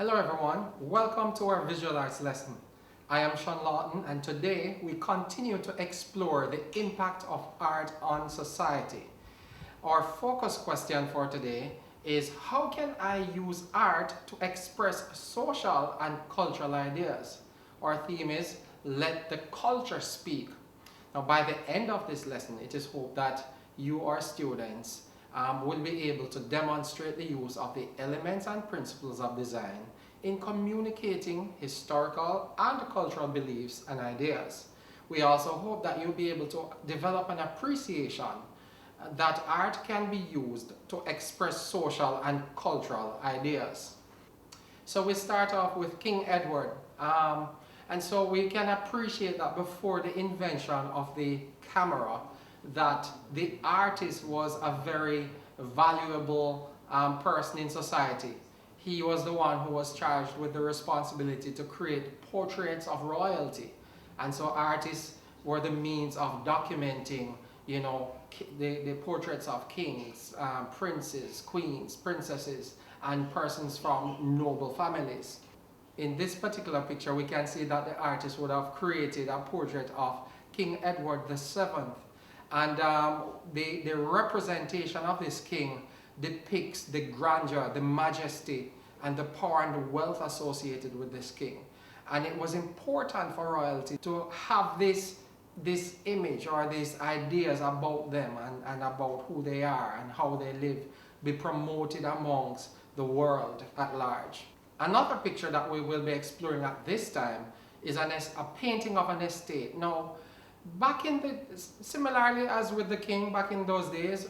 Hello everyone, welcome to our visual arts lesson. I am Sean Lawton and today we continue to explore the impact of art on society. Our focus question for today is how can I use art to express social and cultural ideas? Our theme is let the culture speak. Now by the end of this lesson, it is hoped that you, our students, will be able to demonstrate the use of the elements and principles of design in communicating historical and cultural beliefs and ideas. We also hope that you'll be able to develop an appreciation that art can be used to express social and cultural ideas. So we start off with King Edward. And so we can appreciate that before the invention of the camera, that the artist was a very valuable person in society. He was the one who was charged with the responsibility to create portraits of royalty. And so artists were the means of documenting, the portraits of kings, princes, queens, princesses, and persons from noble families. In this particular picture, we can see that the artist would have created a portrait of King Edward VII. And the representation of this king depicts the grandeur, the majesty, and the power and the wealth associated with this king. And it was important for royalty to have this image or these ideas about them and about who they are and how they live be promoted amongst the world at large. Another picture that we will be exploring at this time is a painting of an estate. Now, similarly as with the king back in those days,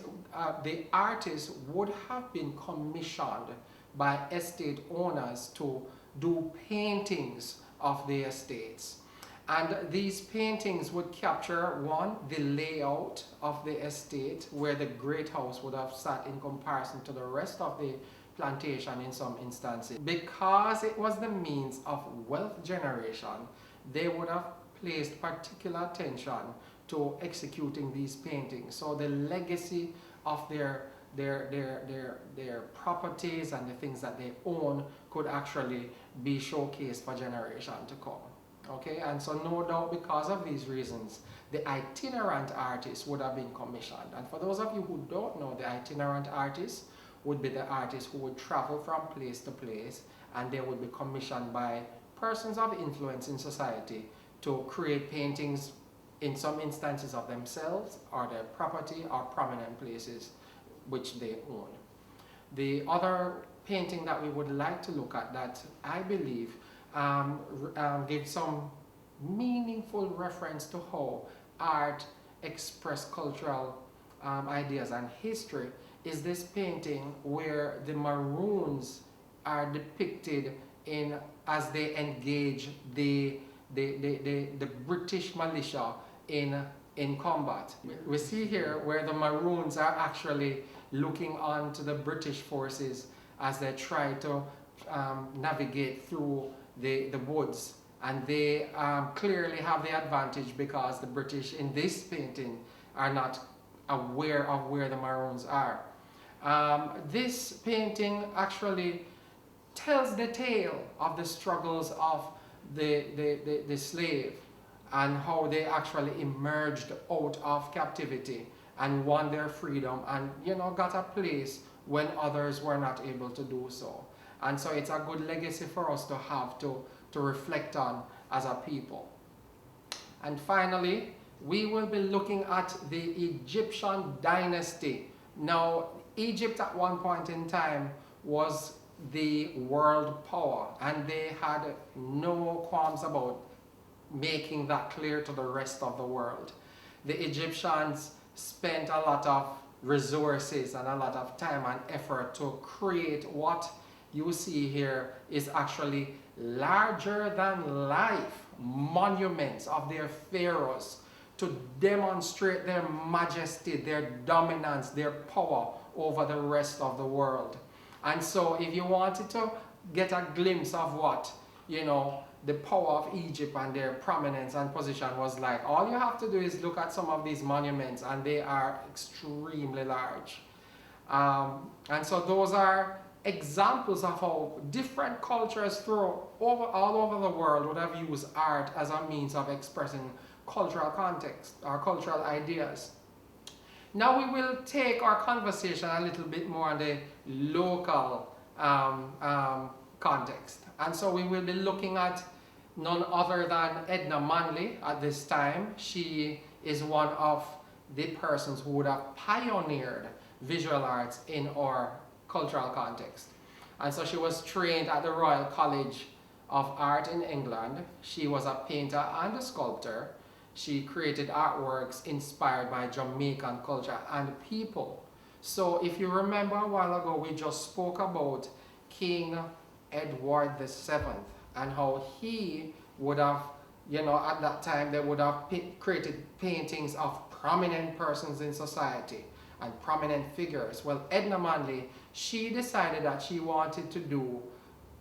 the artist would have been commissioned by estate owners to do paintings of the estates. And these paintings would capture, one, the layout of the estate, where the great house would have sat in comparison to the rest of the plantation in some instances. Because it was the means of wealth generation, they would have placed particular attention to executing these paintings. So the legacy of their properties and the things that they own could actually be showcased for generation to come. Okay, and so no doubt because of these reasons, the itinerant artist would have been commissioned. And for those of you who don't know, the itinerant artist would be the artist who would travel from place to place, and they would be commissioned by persons of influence in society to create paintings, in some instances of themselves or their property or prominent places which they own. The other painting that we would like to look at that I believe gives some meaningful reference to how art express cultural ideas and history is this painting where the Maroons are depicted as they engage the British militia in combat. We see here where the Maroons are actually looking on to the British forces as they try to navigate through the woods, and they clearly have the advantage because the British in this painting are not aware of where the Maroons are. This painting actually tells the tale of the struggles of the slave and how they actually emerged out of captivity and won their freedom and got a place when others were not able to do so. And so it's a good legacy for us to have to reflect on as a people. And finally, we will be looking at the Egyptian dynasty. Now, Egypt at one point in time was the world power, and they had no qualms about making that clear to the rest of the world. The Egyptians spent a lot of resources and a lot of time and effort to create what you see here is actually larger than life monuments of their pharaohs to demonstrate their majesty, their dominance, their power over the rest of the world. And so if you wanted to get a glimpse of what, the power of Egypt and their prominence and position was like, all you have to do is look at some of these monuments, and they are extremely large. And so those are examples of how different cultures all over the world would have used art as a means of expressing cultural context or cultural ideas. Now we will take our conversation a little bit more on the local context. And so we will be looking at none other than Edna Manley at this time. She is one of the persons who would have pioneered visual arts in our cultural context. And so she was trained at the Royal College of Art in England. She was a painter and a sculptor. She created artworks inspired by Jamaican culture and people. So if you remember a while ago, we just spoke about King Edward VII and how he would have, at that time they would have created paintings of prominent persons in society and prominent figures. Well, Edna Manley, she decided that she wanted to do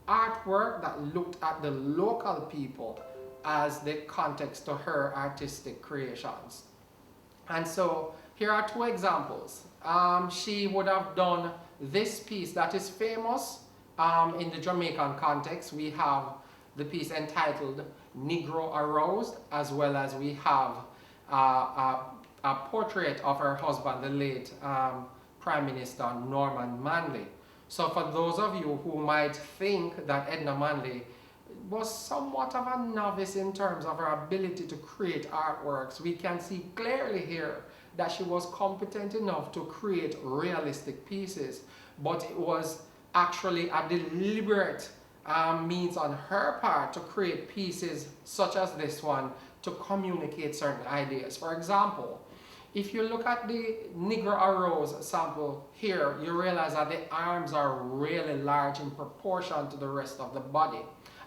artwork that looked at the local people as the context to her artistic creations. And so here are two examples. She would have done this piece that is famous in the Jamaican context. We have the piece entitled Negro Aroused, as well as we have a portrait of her husband, the late Prime Minister Norman Manley. So for those of you who might think that Edna Manley was somewhat of a novice in terms of her ability to create artworks, we can see clearly here that she was competent enough to create realistic pieces, but it was actually a deliberate means on her part to create pieces such as this one to communicate certain ideas. For example, if you look at the Negro Aroused sample here, you realize that the arms are really large in proportion to the rest of the body,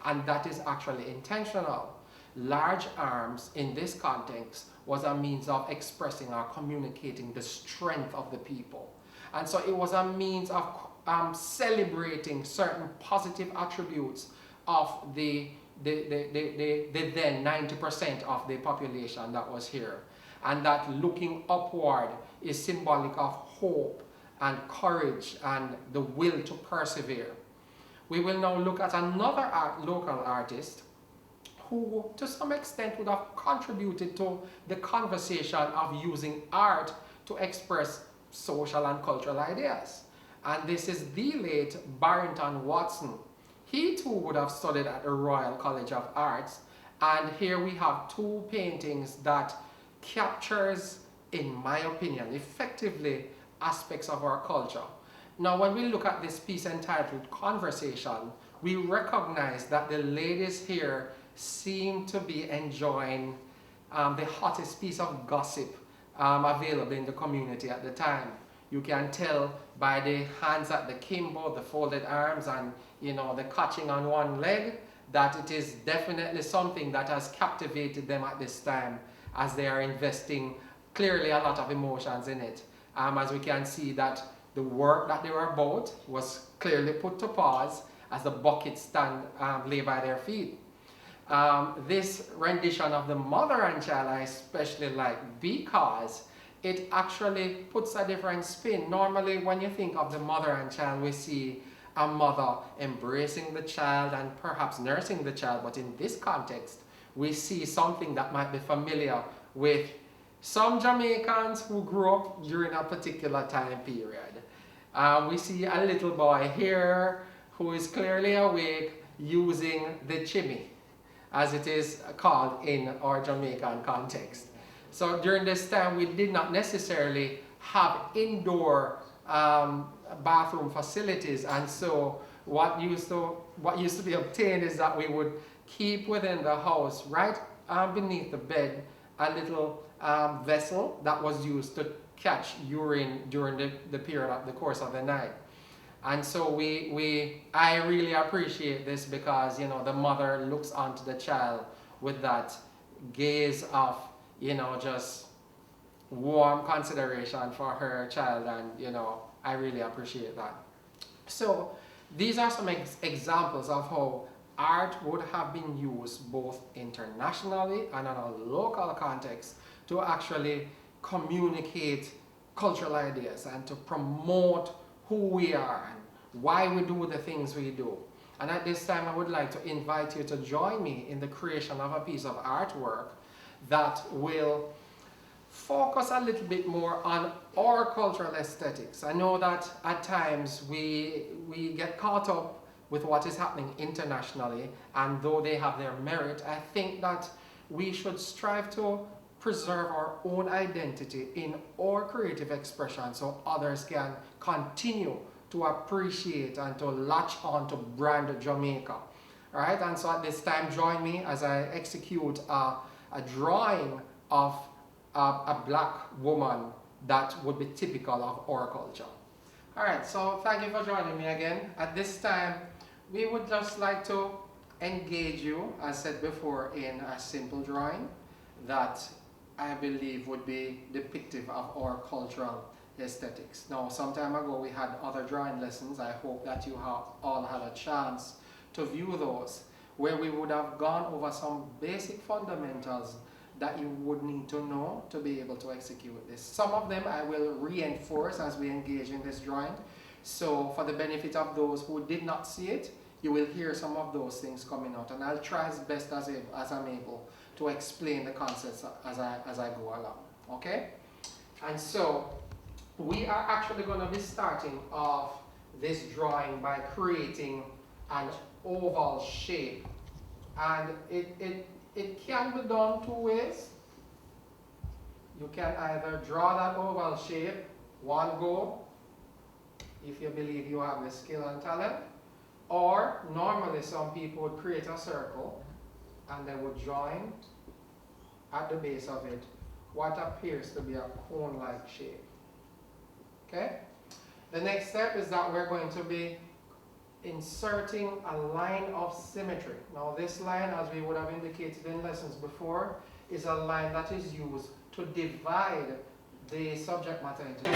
and that is actually intentional. Large arms in this context was a means of expressing or communicating the strength of the people. And so it was a means of celebrating certain positive attributes of the then 90% of the population that was here. And that looking upward is symbolic of hope and courage and the will to persevere. We will now look at another local artist who to some extent would have contributed to the conversation of using art to express social and cultural ideas. And this is the late Barrington Watson. He too would have studied at the Royal College of Arts, and here we have two paintings that captures, in my opinion, effectively aspects of our culture. Now when we look at this piece entitled Conversation, we recognize that the ladies here seem to be enjoying the hottest piece of gossip available in the community at the time. You can tell by the hands at the kimbo, the folded arms, and the catching on one leg, that it is definitely something that has captivated them at this time, as they are investing clearly a lot of emotions in it. As we can see that the work that they were about was clearly put to pause as the bucket stand lay by their feet. This rendition of the mother and child I especially like because it actually puts a different spin. Normally when you think of the mother and child, we see a mother embracing the child and perhaps nursing the child, but in this context we see something that might be familiar with some Jamaicans who grew up during a particular time period. We see a little boy here who is clearly awake using the chimney, as it is called in our Jamaican context. So during this time we did not necessarily have indoor bathroom facilities, and so what used to be obtained is that we would keep within the house, right beneath the bed, a little vessel that was used to catch urine during the course of the night. And so I really appreciate this because the mother looks onto the child with that gaze of just warm consideration for her child, and I really appreciate that. So these are some examples of how art would have been used both internationally and in a local context to actually communicate cultural ideas and to promote who we are and why we do the things we do. And at this time, I would like to invite you to join me in the creation of a piece of artwork that will focus a little bit more on our cultural aesthetics. I know that at times we get caught up with what is happening internationally, and though they have their merit, I think that we should strive to preserve our own identity in our creative expression so others can continue to appreciate and to latch on to brand Jamaica. All right, and so at this time, join me as I execute a drawing of a black woman that would be typical of our culture. All right, so thank you for joining me again. At this time, we would just like to engage you, as said before, in a simple drawing that I believe would be depictive of our cultural aesthetics. Now, some time ago we had other drawing lessons. I hope that you have all had a chance to view those, where we would have gone over some basic fundamentals that you would need to know to be able to execute this. Some of them I will reinforce as we engage in this drawing. So for the benefit of those who did not see it, you will hear some of those things coming out, and I'll try as best as I'm able to explain the concepts as I go along, okay? And so we are actually going to be starting off this drawing by creating an oval shape, and it can be done two ways. You can either draw that oval shape one go, if you believe you have the skill and talent, or normally some people would create a circle and they would join at the base of it what appears to be a cone-like shape. Okay? The next step is that we're going to be inserting a line of symmetry. Now this line, as we would have indicated in lessons before, is a line that is used to divide the subject matter into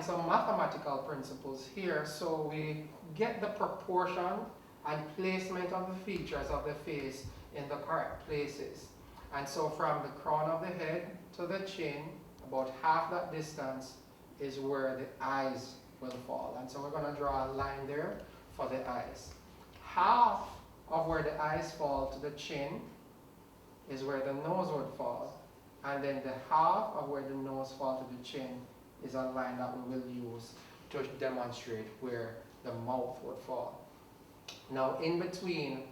some mathematical principles here, so we get the proportion and placement of the features of the face in the correct places. And so from the crown of the head to the chin, about half that distance is where the eyes will fall. And so we're going to draw a line there for the eyes. Half of where the eyes fall to the chin is where the nose would fall, and then the half of where the nose falls to the chin is a line that we will use to demonstrate where the mouth would fall. Now in between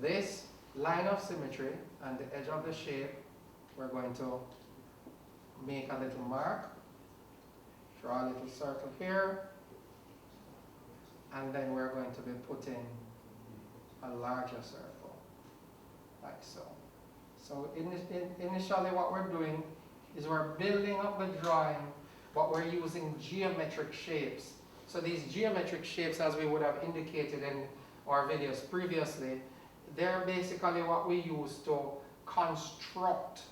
this line of symmetry and the edge of the shape, we're going to make a little mark, draw a little circle here, and then we're going to be putting a larger circle, like so. So initially what we're doing is we're building up the drawing, but we're using geometric shapes. So these geometric shapes, as we would have indicated in our videos previously, they're basically what we use to construct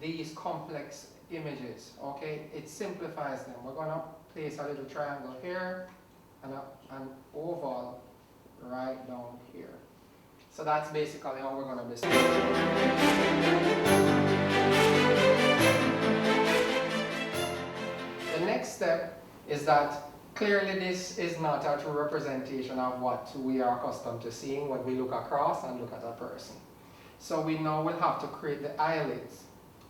these complex images, okay? It simplifies them. We're gonna place a little triangle here and an oval right down here. So that's basically how we're gonna be The next step is that clearly this is not a true representation of what we are accustomed to seeing when we look across and look at a person. So we now will have to create the eyelids,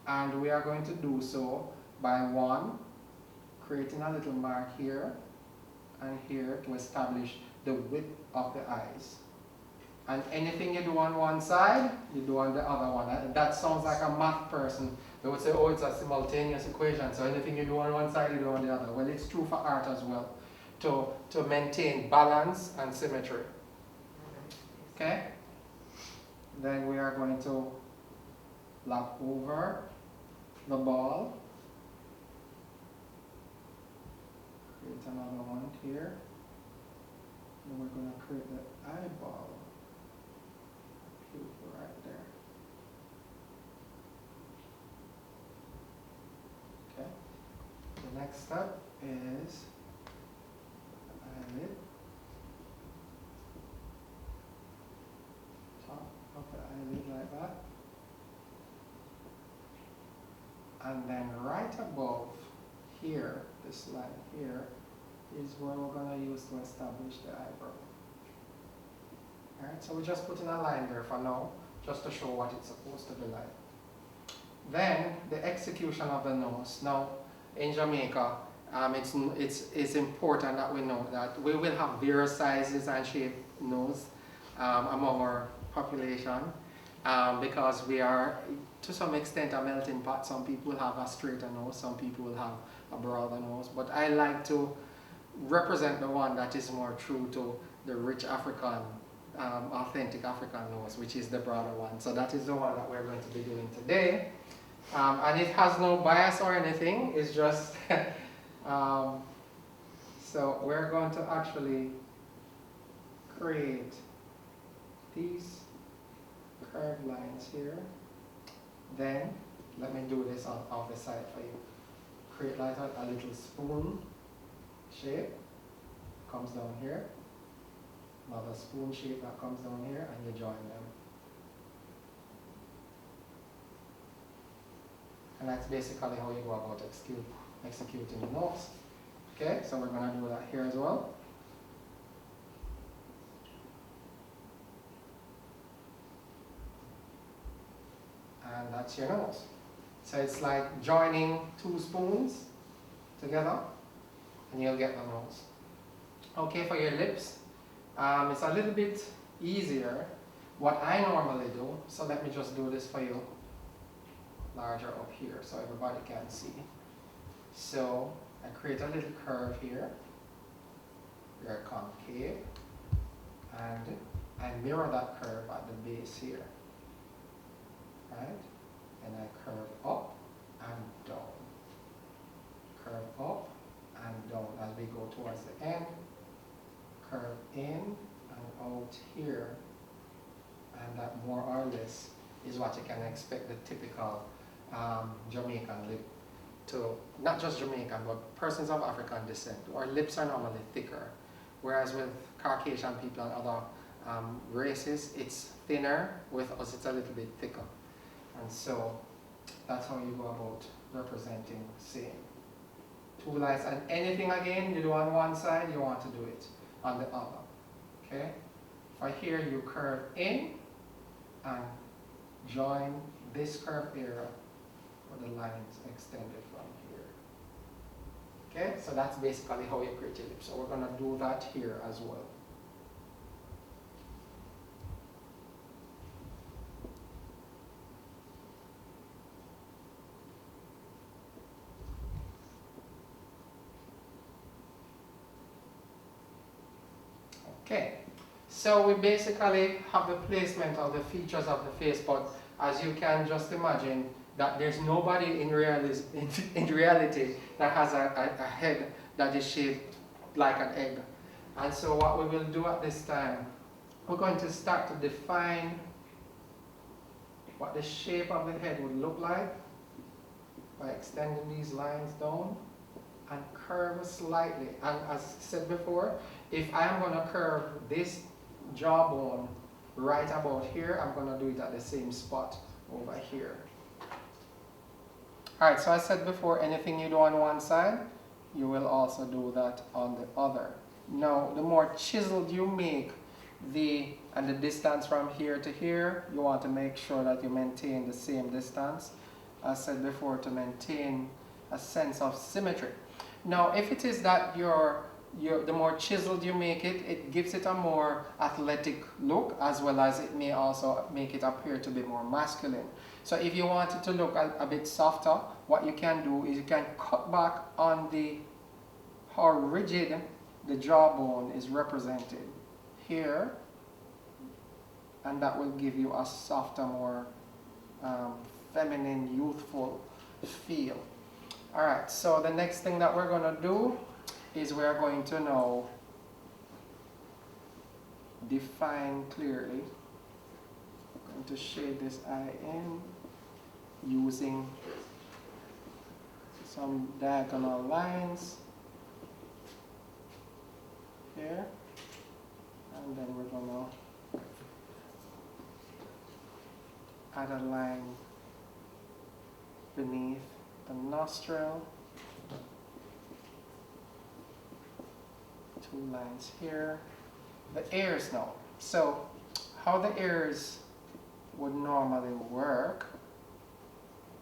and we are going to do so by one, creating a little mark here and here to establish the width of the eyes. And anything you do on one side, you do on the other one. That sounds like a math person. They would say, oh, it's a simultaneous equation, so anything you do on one side, you do on the other. Well, it's true for art as well, to maintain balance and symmetry. Okay? Then we are going to lap over the ball. Create another one here. Then we're going to create the eyeball. Right there. Okay. The next step is eyelid. And then right above here, this line here, is where we're going to use to establish the eyebrow. Alright, so we're just putting a line there for now, just to show what it's supposed to be like. Then, the execution of the nose. Now, in Jamaica, it's important that we know that we will have various sizes and shape nose among our population because we are, to some extent, a melting pot. Some people have a straighter nose, some people will have a broader nose, but I like to represent the one that is more true to the rich African, authentic African nose, which is the broader one. So that is the one that we're going to be doing today. And it has no bias or anything, it's just, so we're going to actually create these curved lines here. Then, let me do this off the side for you. Create like a little spoon shape, comes down here. Another spoon shape that comes down here, and you join them. And that's basically how you go about executing the nose. Okay, so we're going to do that here as well. And that's your nose. So it's like joining two spoons together, and you'll get the nose. Okay, for your lips, it's a little bit easier. What I normally do, so let me just do this for you, larger up here so everybody can see. So I create a little curve here, very concave, and I mirror that curve at the base here, right? And I curve up and down, curve up and down as we go towards the end, curve in and out here, and that more or less is what you can expect the typical Jamaican lip to, not just Jamaican, but persons of African descent. Our lips are normally thicker, whereas with Caucasian people and other races, it's thinner. With us, it's a little bit thicker. And so that's how you go about representing same. Two lines, and anything again you do on one side, you want to do it on the other. Okay? For here, you curve in and join this curved area where the lines extended from here. Okay? So that's basically how you create your lips. So we're going to do that here as well. Okay, so we basically have the placement of the features of the face, but as you can just imagine, that there's nobody in reality that has a head that is shaped like an egg. And so what we will do at this time, we're going to start to define what the shape of the head would look like by extending these lines down and curve slightly. And as said before, if I'm going to curve this jawbone right about here, I'm going to do it at the same spot over here. Alright, so I said before, anything you do on one side, you will also do that on the other. Now, the more chiseled you make the distance from here to here, you want to make sure that you maintain the same distance. As I said before, to maintain a sense of symmetry. Now, if it is that the more chiseled you make it, it gives it a more athletic look, as well as it may also make it appear to be more masculine. So if you want it to look a bit softer, what you can do is you can cut back on how rigid the jawbone is represented here, and that will give you a softer, more feminine, youthful feel. Alright, so the next thing that we're going to do is we're going to now define clearly. I'm going to shade this eye in using some diagonal lines here, and then we're going to add a line beneath the nostril, 2 lines here, the ears now. So how the ears would normally work,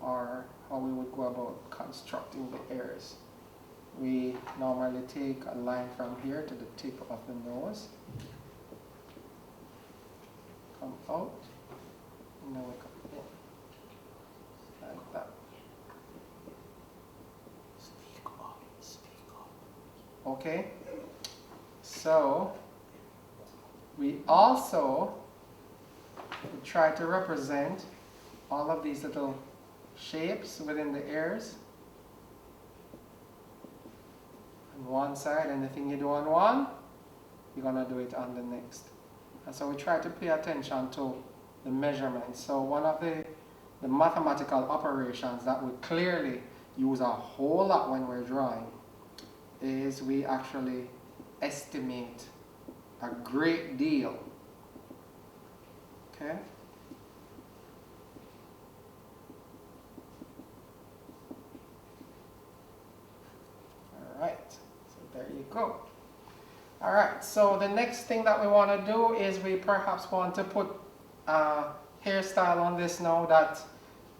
or how we would go about constructing the ears. We normally take a line from here to the tip of the nose, come out, and then we come in, like that. Speak up, speak up. Okay, so we also try to represent all of these little shapes within the ears. On one side, anything you do on one, you're going to do it on the next. And so we try to pay attention to the measurements. So one of the mathematical operations that we clearly use a whole lot when we're drawing is we actually estimate a great deal. Okay? Alright, so there you go. Alright, so the next thing that we want to do is we perhaps want to put a hairstyle on this now that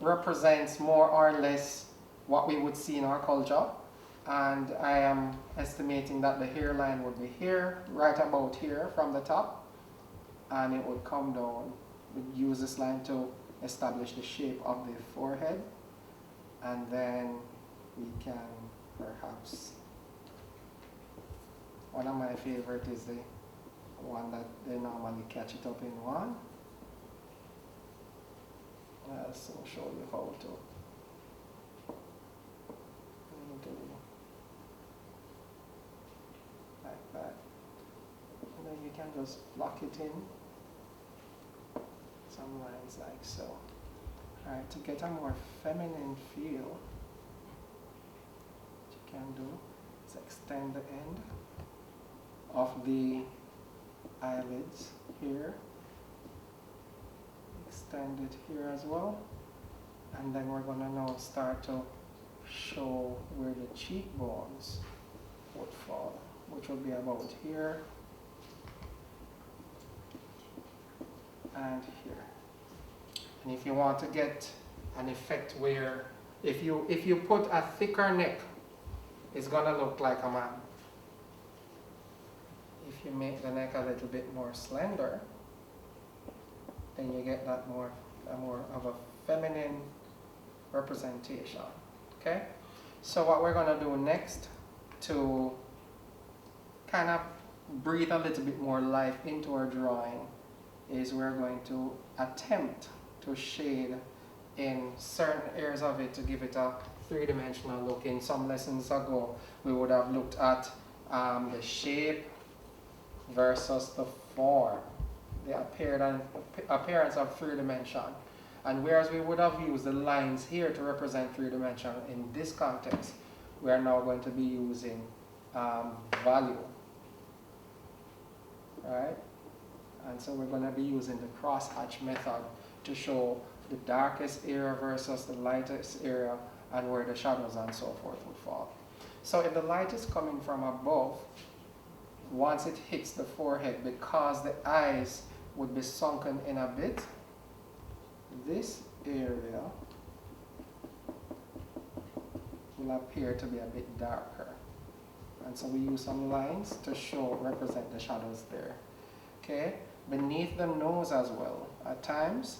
represents more or less what we would see in our culture. And I am estimating that the hairline would be here, right about here from the top, and it would come down. We'd use this line to establish the shape of the forehead, and then we can perhaps, one of my favorite is the one that they normally catch it up in one. I'll soon show you how to do. Like that. And then you can just lock it in some lines like so. Alright, to get a more feminine feel, what you can do is extend the end of the eyelids here. Extend it here as well. And then we're going to now start to show where the cheekbones would fall, which would be about here and here. And if you want to get an effect where if you put a thicker neck, it's gonna look like a man. If you make the neck a little bit more slender, then you get that more of a feminine representation. Okay? So what we're gonna do next to kind of breathe a little bit more life into our drawing is we're going to attempt to shade in certain areas of it to give it a three-dimensional look. In some lessons ago, we would have looked at the shape versus the form, the appearance of 3 dimension. And whereas we would have used the lines here to represent 3 dimension, in this context, we are now going to be using value. Right? And so we're going to be using the crosshatch method to show the darkest area versus the lightest area and where the shadows and so forth would fall. So if the light is coming from above, once it hits the forehead, because the eyes would be sunken in a bit, this area will appear to be a bit darker. And so we use some lines to represent the shadows there. Okay? Beneath the nose as well, at times,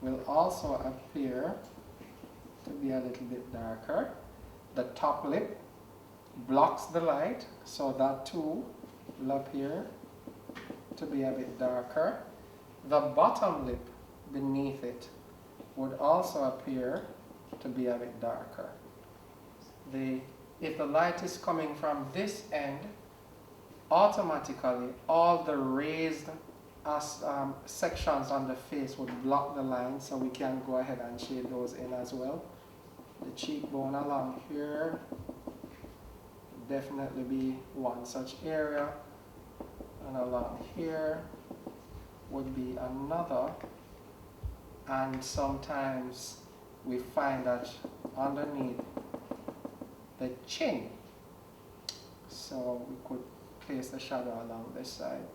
will also appear to be a little bit darker. The top lip blocks the light, so that too will appear to be a bit darker. The bottom lip beneath it would also appear to be a bit darker. If the light is coming from this end, automatically all the raised sections on the face would block the line, so we can go ahead and shade those in as well. The cheekbone along here would definitely be one such area, and along here would be another, and sometimes we find that underneath the chin. So we could place the shadow along this side.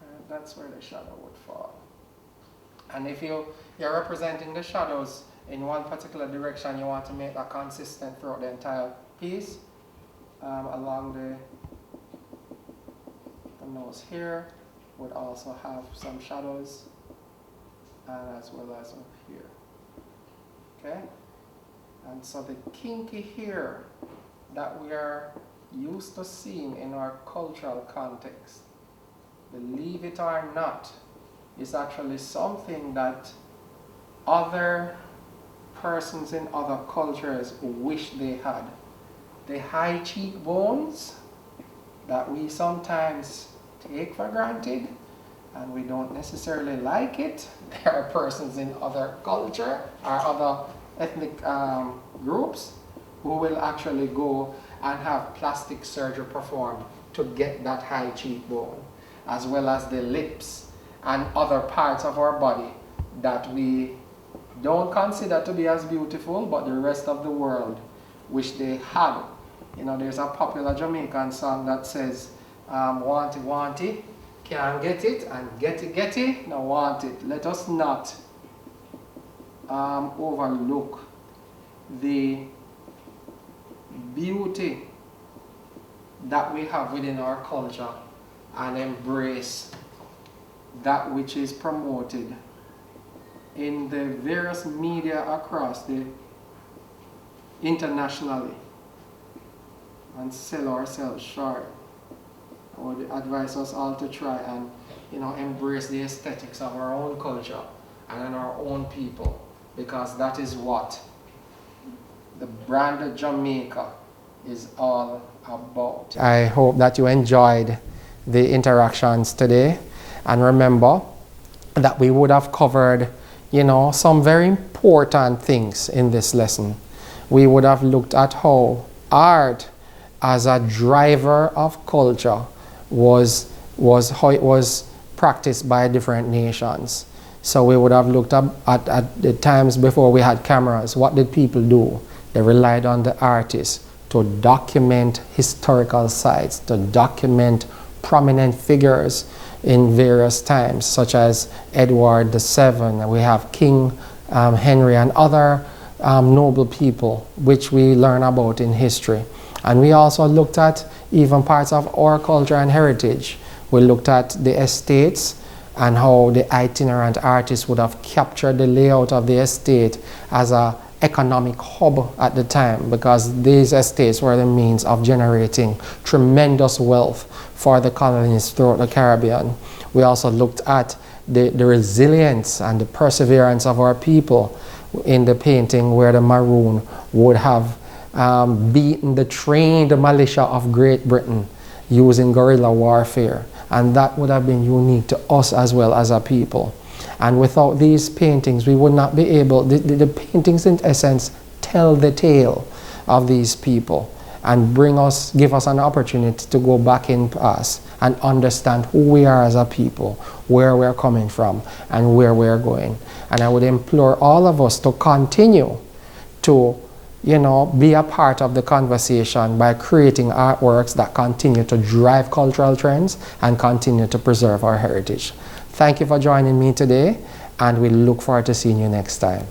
And that's where the shadow would fall. And if you're representing the shadows in one particular direction, you want to make that consistent throughout the entire piece. Along the nose here would also have some shadows, and as well as up here. Okay? And so the kinky hair that we are used to seeing in our cultural context, believe it or not, is actually something that other persons in other cultures wish they had. The high cheekbones that we sometimes take for granted and we don't necessarily like it. There are persons in other culture or other ethnic groups who will actually go and have plastic surgery performed to get that high cheekbone, as well as the lips and other parts of our body that we don't consider to be as beautiful, but the rest of the world wish they had. You know, there's a popular Jamaican song that says, want it, can't get it, and get it, no want it. Let us not overlook the beauty that we have within our culture and embrace that which is promoted in the various media across the internationally, and sell ourselves short. I would advise us all to try and, you know, embrace the aesthetics of our own culture and our own people, because that is what the brand of Jamaica is all about. I hope that you enjoyed the interactions today, and remember that we would have covered, you know, some very important things in this lesson. We would have looked at how art as a driver of culture was how it was practiced by different nations. So we would have looked at the times before we had cameras. What did people do? They relied on the artists to document historical sites, to document prominent figures in various times, such as Edward VII. We have King Henry and other noble people, which we learn about in history. And we also looked at even parts of our culture and heritage. We looked at the estates and how the itinerant artists would have captured the layout of the estate as an economic hub at the time, because these estates were the means of generating tremendous wealth for the colonies throughout the Caribbean. We also looked at the resilience and the perseverance of our people in the painting, where the Maroon would have beaten the trained militia of Great Britain using guerrilla warfare, and that would have been unique to us as well as a people. And without these paintings, we would not be able, the paintings in essence tell the tale of these people and give us an opportunity to go back in past and understand who we are as a people, where we're coming from, and where we're going. And I would implore all of us to continue to, you know, be a part of the conversation by creating artworks that continue to drive cultural trends and continue to preserve our heritage. Thank you for joining me today, and we look forward to seeing you next time.